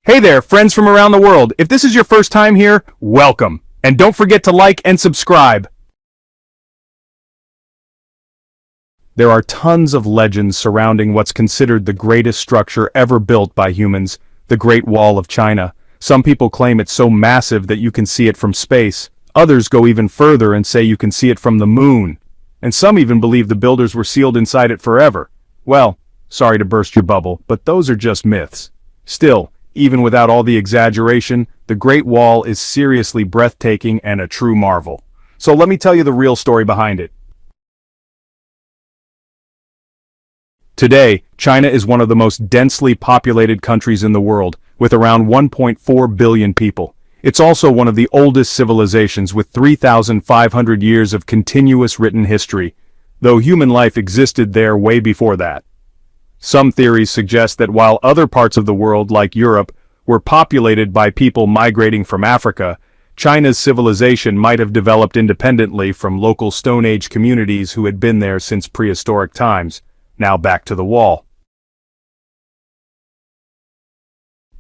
Hey there, friends from around the world. If this is your first time here, welcome. And don't forget to like and subscribe. There are tons of legends surrounding what's considered the greatest structure ever built by humans, the Great Wall of China. Some people claim it's so massive that you can see it from space. Others go even further and say you can see it from the moon. And some even believe the builders were sealed inside it forever. Well, sorry to burst your bubble, but those are just myths. Still, even without all the exaggeration, the Great Wall is seriously breathtaking and a true marvel. So let me tell you the real story behind it. Today, China is one of the most densely populated countries in the world, with around 1.4 billion people. It's also one of the oldest civilizations with 3,500 years of continuous written history, though human life existed there way before that. Some theories suggest that while other parts of the world, like Europe, were populated by people migrating from Africa, China's civilization might have developed independently from local Stone Age communities who had been there since prehistoric times. Now back to the wall.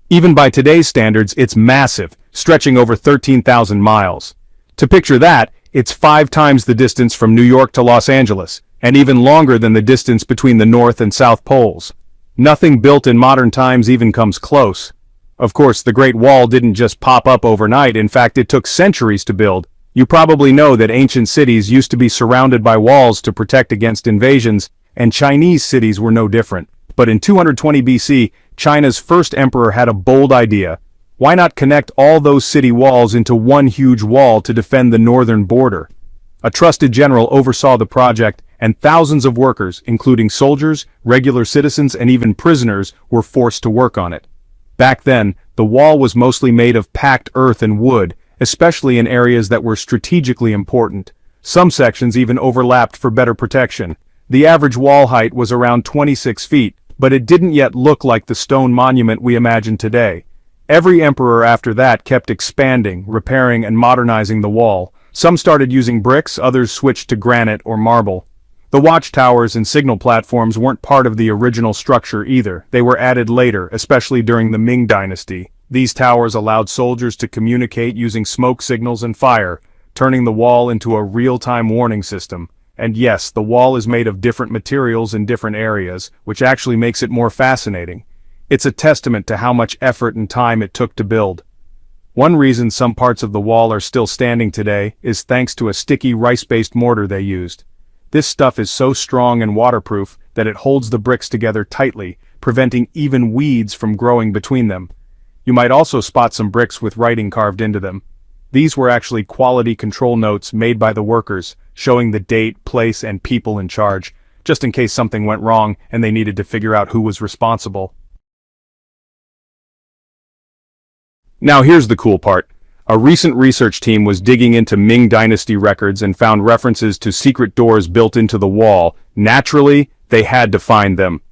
Even by today's standards, it's massive, stretching over 13,000 miles. To picture that, it's 5 times the distance from New York to Los Angeles, and even longer than the distance between the North and South Poles. Nothing built in modern times even comes close. Of course, the Great Wall didn't just pop up overnight. In fact, it took centuries to build. You probably know that ancient cities used to be surrounded by walls to protect against invasions, and Chinese cities were no different. But in 220 BC, China's first emperor had a bold idea. Why not connect all those city walls into one huge wall to defend the northern border? A trusted general oversaw the project, and thousands of workers, including soldiers, regular citizens, and even prisoners, were forced to work on it. Back then, the wall was mostly made of packed earth and wood, especially in areas that were strategically important. Some sections even overlapped for better protection. The average wall height was around 26 feet, but it didn't yet look like the stone monument we imagine today. Every emperor after that kept expanding, repairing, and modernizing the wall. Some started using bricks, others switched to granite or marble. The watchtowers and signal platforms weren't part of the original structure either. They were added later, especially during the Ming Dynasty. These towers allowed soldiers to communicate using smoke signals and fire, turning the wall into a real-time warning system. And yes, the wall is made of different materials in different areas, which actually makes it more fascinating. It's a testament to how much effort and time it took to build. One reason some parts of the wall are still standing today is thanks to a sticky rice-based mortar they used. This stuff is so strong and waterproof that it holds the bricks together tightly, preventing even weeds from growing between them. You might also spot some bricks with writing carved into them. These were actually quality control notes made by the workers, showing the date, place, and people in charge, just in case something went wrong and they needed to figure out who was responsible. Now here's the cool part. A recent research team was digging into Ming Dynasty records and found references to secret doors built into the wall. Naturally, they had to find them.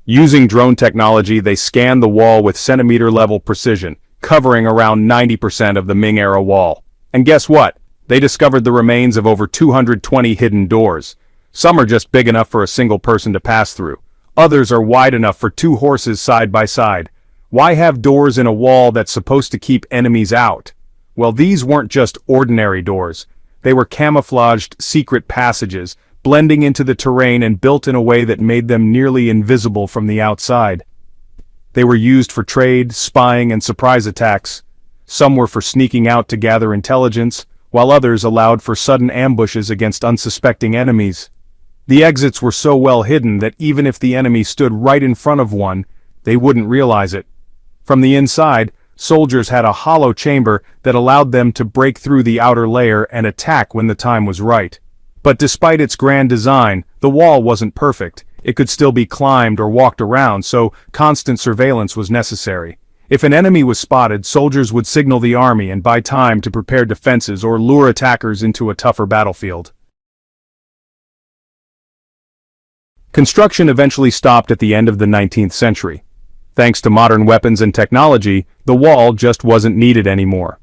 Using drone technology, they scanned the wall with centimeter-level precision, covering around 90% of the Ming-era wall. And guess what? They discovered the remains of over 220 hidden doors. Some are just big enough for a single person to pass through. Others are wide enough for 2 horses side by side. Why have doors in a wall that's supposed to keep enemies out? Well, these weren't just ordinary doors. They were camouflaged secret passages, blending into the terrain and built in a way that made them nearly invisible from the outside. They were used for trade, spying, and surprise attacks. Some were for sneaking out to gather intelligence, while others allowed for sudden ambushes against unsuspecting enemies. The exits were so well hidden that even if the enemy stood right in front of one, they wouldn't realize it. From the inside, soldiers had a hollow chamber that allowed them to break through the outer layer and attack when the time was right. But despite its grand design, the wall wasn't perfect. It could still be climbed or walked around, so constant surveillance was necessary. If an enemy was spotted, soldiers would signal the army and buy time to prepare defenses or lure attackers into a tougher battlefield. Construction eventually stopped at the end of the 19th century. Thanks to modern weapons and technology, the wall just wasn't needed anymore.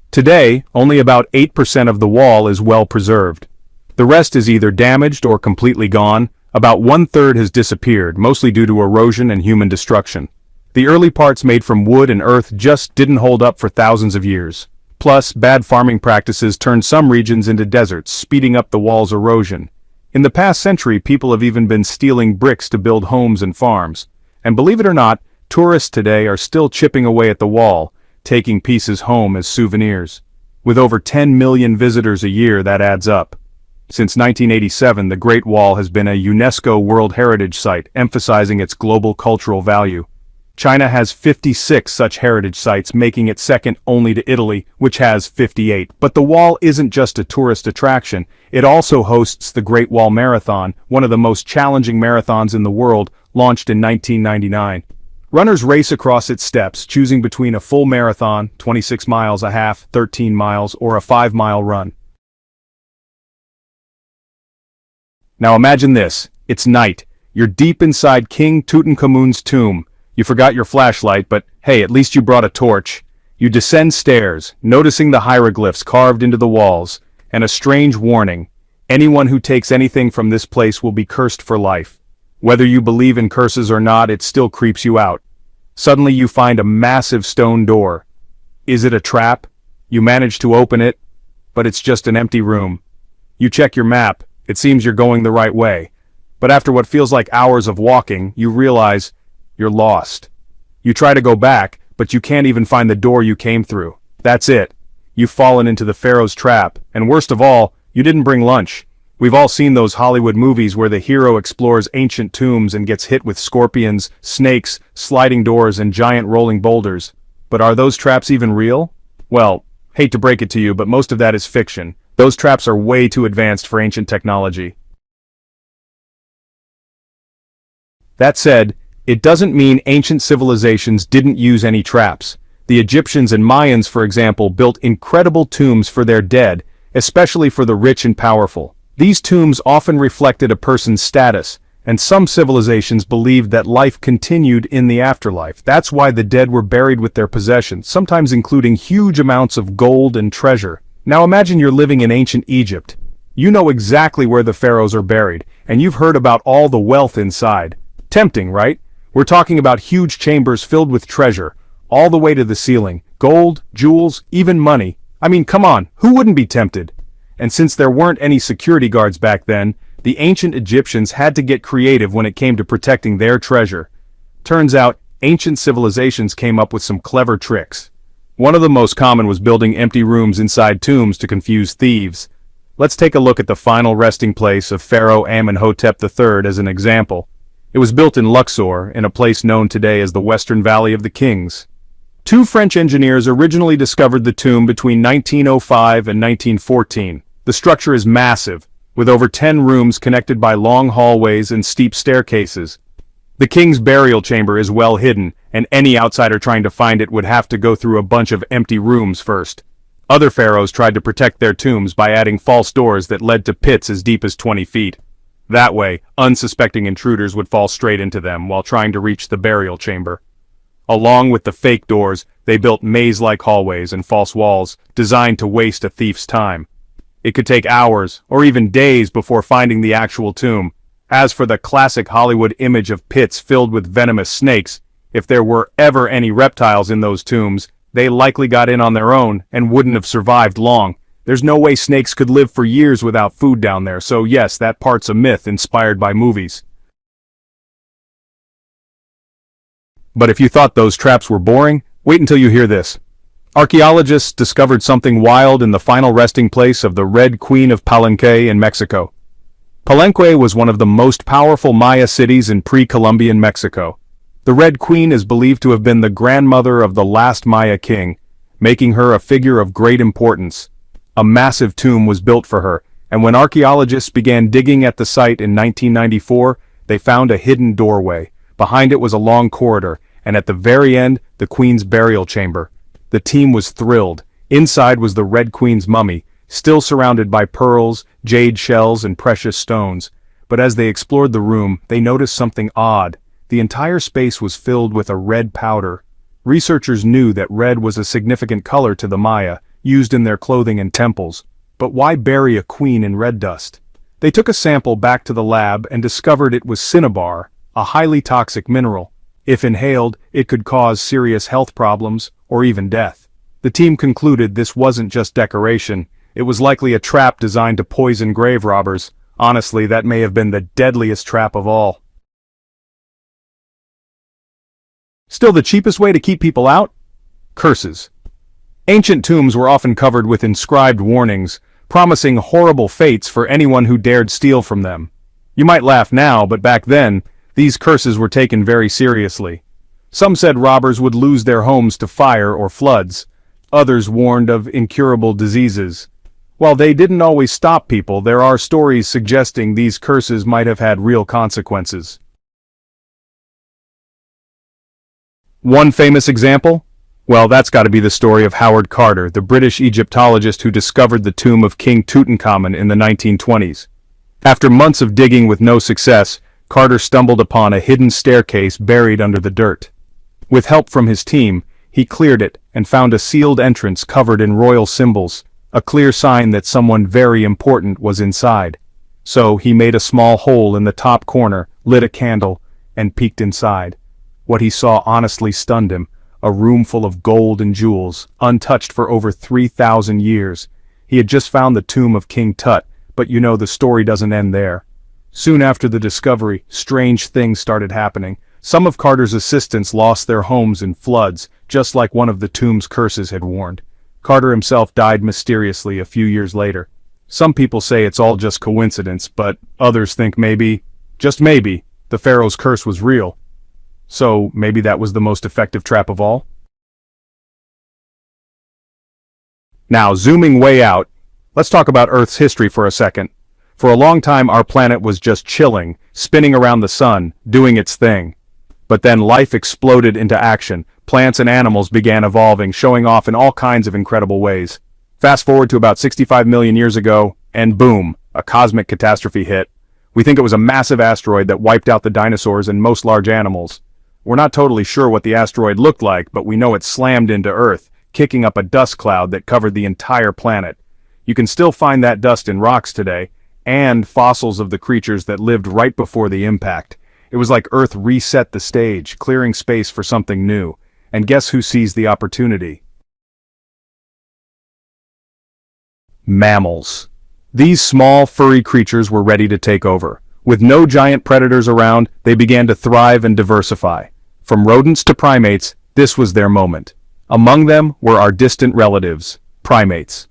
Today, only about 8% of the wall is well preserved. The rest is either damaged or completely gone. About 1/3 has disappeared, mostly due to erosion and human destruction. The early parts made from wood and earth just didn't hold up for thousands of years. Plus, bad farming practices turned some regions into deserts, speeding up the wall's erosion. In the past century, people have even been stealing bricks to build homes and farms. And believe it or not, tourists today are still chipping away at the wall, taking pieces home as souvenirs. With over 10 million visitors a year, that adds up. Since 1987, the Great Wall has been a UNESCO World Heritage Site, emphasizing its global cultural value. China has 56 such heritage sites, making it second only to Italy, which has 58. But the wall isn't just a tourist attraction, it also hosts the Great Wall Marathon, one of the most challenging marathons in the world, launched in 1999. Runners race across its steps, choosing between a full marathon, 26 miles, a half, 13 miles, or a 5-mile run. Now imagine this, it's night, you're deep inside King Tutankhamun's tomb. You forgot your flashlight, but hey, at least you brought a torch. You descend stairs, noticing the hieroglyphs carved into the walls, and a strange warning. Anyone who takes anything from this place will be cursed for life. Whether you believe in curses or not, it still creeps you out. Suddenly you find a massive stone door. Is it a trap? You manage to open it, but it's just an empty room. You check your map, it seems you're going the right way. But after what feels like hours of walking, you realize you're lost. You try to go back, but you can't even find the door you came through. That's it. You've fallen into the Pharaoh's trap, and worst of all, you didn't bring lunch. We've all seen those Hollywood movies where the hero explores ancient tombs and gets hit with scorpions, snakes, sliding doors, and giant rolling boulders. But are those traps even real? Well, hate to break it to you, but most of that is fiction. Those traps are way too advanced for ancient technology. That said, it doesn't mean ancient civilizations didn't use any traps. The Egyptians and Mayans, for example, built incredible tombs for their dead, especially for the rich and powerful. These tombs often reflected a person's status, and some civilizations believed that life continued in the afterlife. That's why the dead were buried with their possessions, sometimes including huge amounts of gold and treasure. Now imagine you're living in ancient Egypt. You know exactly where the pharaohs are buried, and you've heard about all the wealth inside. Tempting, right? We're talking about huge chambers filled with treasure, all the way to the ceiling, gold, jewels, even money. I mean, come on, who wouldn't be tempted? And since there weren't any security guards back then, the ancient Egyptians had to get creative when it came to protecting their treasure. Turns out, ancient civilizations came up with some clever tricks. One of the most common was building empty rooms inside tombs to confuse thieves. Let's take a look at the final resting place of Pharaoh Amenhotep III as an example. It was built in Luxor, in a place known today as the Western Valley of the Kings. Two French engineers originally discovered the tomb between 1905 and 1914. The structure is massive, with over 10 rooms connected by long hallways and steep staircases. The king's burial chamber is well hidden, and any outsider trying to find it would have to go through a bunch of empty rooms first. Other pharaohs tried to protect their tombs by adding false doors that led to pits as deep as 20 feet. That way, unsuspecting intruders would fall straight into them while trying to reach the burial chamber. Along with the fake doors, they built maze-like hallways and false walls designed to waste a thief's time. It could take hours, or even days before finding the actual tomb. As for the classic Hollywood image of pits filled with venomous snakes, if there were ever any reptiles in those tombs, they likely got in on their own and wouldn't have survived long. There's no way snakes could live for years without food down there, so yes, that part's a myth inspired by movies. But if you thought those traps were boring, wait until you hear this. Archaeologists discovered something wild in the final resting place of the Red Queen of Palenque in Mexico. Palenque was one of the most powerful Maya cities in pre-Columbian Mexico. The Red Queen is believed to have been the grandmother of the last Maya king, making her a figure of great importance. A massive tomb was built for her, and when archaeologists began digging at the site in 1994, they found a hidden doorway. Behind it was a long corridor, and at the very end, the queen's burial chamber. The team was thrilled. Inside was the Red Queen's mummy, still surrounded by pearls, jade shells, and precious stones. But as they explored the room, they noticed something odd. The entire space was filled with a red powder. Researchers knew that red was a significant color to the Maya, used in their clothing and temples. But why bury a queen in red dust? They took a sample back to the lab and discovered it was cinnabar, a highly toxic mineral. If inhaled, it could cause serious health problems, or even death. The team concluded this wasn't just decoration, it was likely a trap designed to poison grave robbers. Honestly, that may have been the deadliest trap of all. Still the cheapest way to keep people out? Curses. Ancient tombs were often covered with inscribed warnings, promising horrible fates for anyone who dared steal from them. You might laugh now, but back then, these curses were taken very seriously. Some said robbers would lose their homes to fire or floods. Others warned of incurable diseases. While they didn't always stop people, there are stories suggesting these curses might have had real consequences. One famous example? Well, that's got to be the story of Howard Carter, the British Egyptologist who discovered the tomb of King Tutankhamun in the 1920s. After months of digging with no success, Carter stumbled upon a hidden staircase buried under the dirt. With help from his team, he cleared it and found a sealed entrance covered in royal symbols, a clear sign that someone very important was inside. So he made a small hole in the top corner, lit a candle, and peeked inside. What he saw honestly stunned him, a room full of gold and jewels, untouched for over 3,000 years. He had just found the tomb of King Tut, but you know the story doesn't end there. Soon after the discovery, strange things started happening. Some of Carter's assistants lost their homes in floods, just like one of the tomb's curses had warned. Carter himself died mysteriously a few years later. Some people say it's all just coincidence, but others think maybe, just maybe, the pharaoh's curse was real. So maybe that was the most effective trap of all? Now, zooming way out, let's talk about Earth's history for a second. For a long time our planet was just chilling, spinning around the sun, doing its thing. But then life exploded into action. Plants and animals began evolving, showing off in all kinds of incredible ways. Fast forward to about 65 million years ago, and boom, a cosmic catastrophe hit. We think it was a massive asteroid that wiped out the dinosaurs and most large animals. We're not totally sure what the asteroid looked like, but we know it slammed into Earth, kicking up a dust cloud that covered the entire planet. You can still find that dust in rocks today, and fossils of the creatures that lived right before the impact. It was like Earth reset the stage, clearing space for something new. And guess who seized the opportunity? Mammals. These small, furry creatures were ready to take over. With no giant predators around, they began to thrive and diversify. From rodents to primates, this was their moment. Among them were our distant relatives, primates.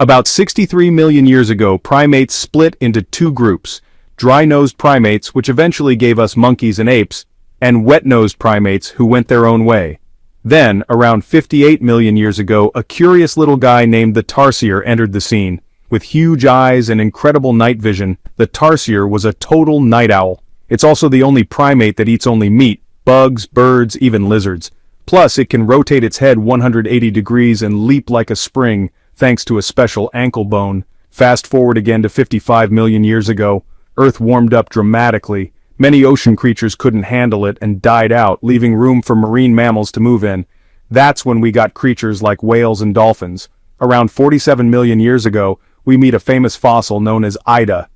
About 63 million years ago, primates split into two groups: dry-nosed primates, which eventually gave us monkeys and apes, and wet-nosed primates who went their own way. Then, around 58 million years ago, a curious little guy named the tarsier entered the scene. With huge eyes and incredible night vision, the tarsier was a total night owl. It's also the only primate that eats only meat, bugs, birds, even lizards. Plus, it can rotate its head 180 degrees and leap like a spring, thanks to a special ankle bone. Fast forward again to 55 million years ago, Earth warmed up dramatically. Many ocean creatures couldn't handle it and died out, leaving room for marine mammals to move in. That's when we got creatures like whales and dolphins. Around 47 million years ago, we meet a famous fossil known as Ida.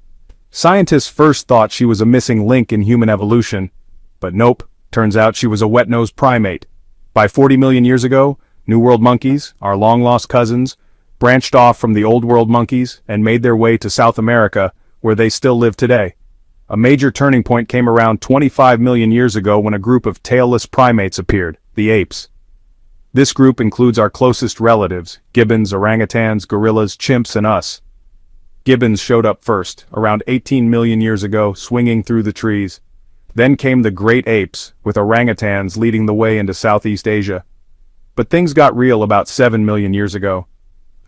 Scientists first thought she was a missing link in human evolution, but nope, turns out she was a wet-nosed primate. By 40 million years ago, New World monkeys, our long-lost cousins, branched off from the Old World monkeys and made their way to South America, where they still live today. A major turning point came around 25 million years ago when a group of tailless primates appeared, the apes. This group includes our closest relatives, gibbons, orangutans, gorillas, chimps, and us. Gibbons showed up first, around 18 million years ago, swinging through the trees. Then came the great apes, with orangutans leading the way into Southeast Asia. But things got real about 7 million years ago.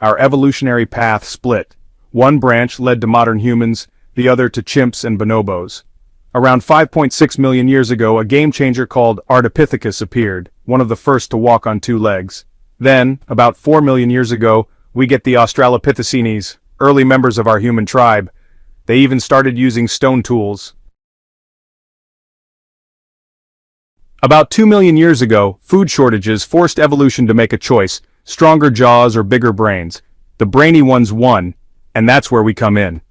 Our evolutionary path split. One branch led to modern humans, the other to chimps and bonobos. Around 5.6 million years ago, a game-changer called Ardipithecus appeared, one of the first to walk on two legs. Then, about 4 million years ago, we get the Australopithecines, early members of our human tribe. They even started using stone tools. About 2 million years ago, food shortages forced evolution to make a choice: stronger jaws or bigger brains. The brainy ones won, and that's where we come in.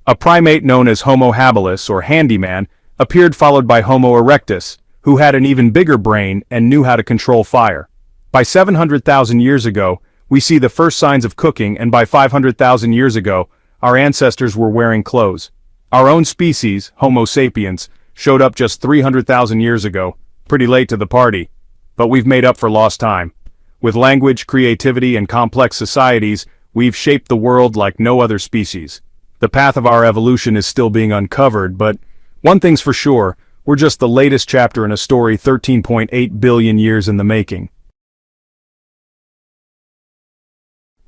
A primate known as Homo habilis, or handyman, appeared, followed by Homo erectus, who had an even bigger brain and knew how to control fire. By 700,000 years ago, we see the first signs of cooking, and by 500,000 years ago, our ancestors were wearing clothes. Our own species, Homo sapiens, showed up just 300,000 years ago, pretty late to the party. But we've made up for lost time. With language, creativity, and complex societies, we've shaped the world like no other species. The path of our evolution is still being uncovered, but one thing's for sure, we're just the latest chapter in a story 13.8 billion years in the making.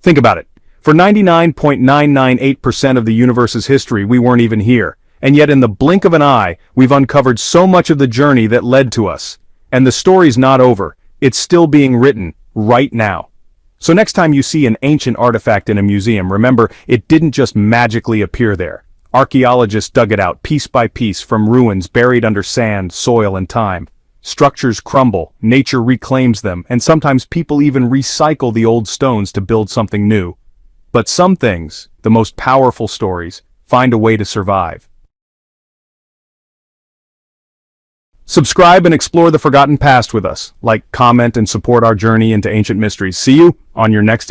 Think about it. For 99.998% of the universe's history, we weren't even here. And yet in the blink of an eye, we've uncovered so much of the journey that led to us. And the story's not over. It's still being written, right now. So next time you see an ancient artifact in a museum, remember, it didn't just magically appear there. Archaeologists dug it out piece by piece from ruins buried under sand, soil, and time. Structures crumble, nature reclaims them, and sometimes people even recycle the old stones to build something new. But some things, the most powerful stories, find a way to survive. Subscribe and explore the forgotten past with us. Like, comment, and support our journey into ancient mysteries. See you on your next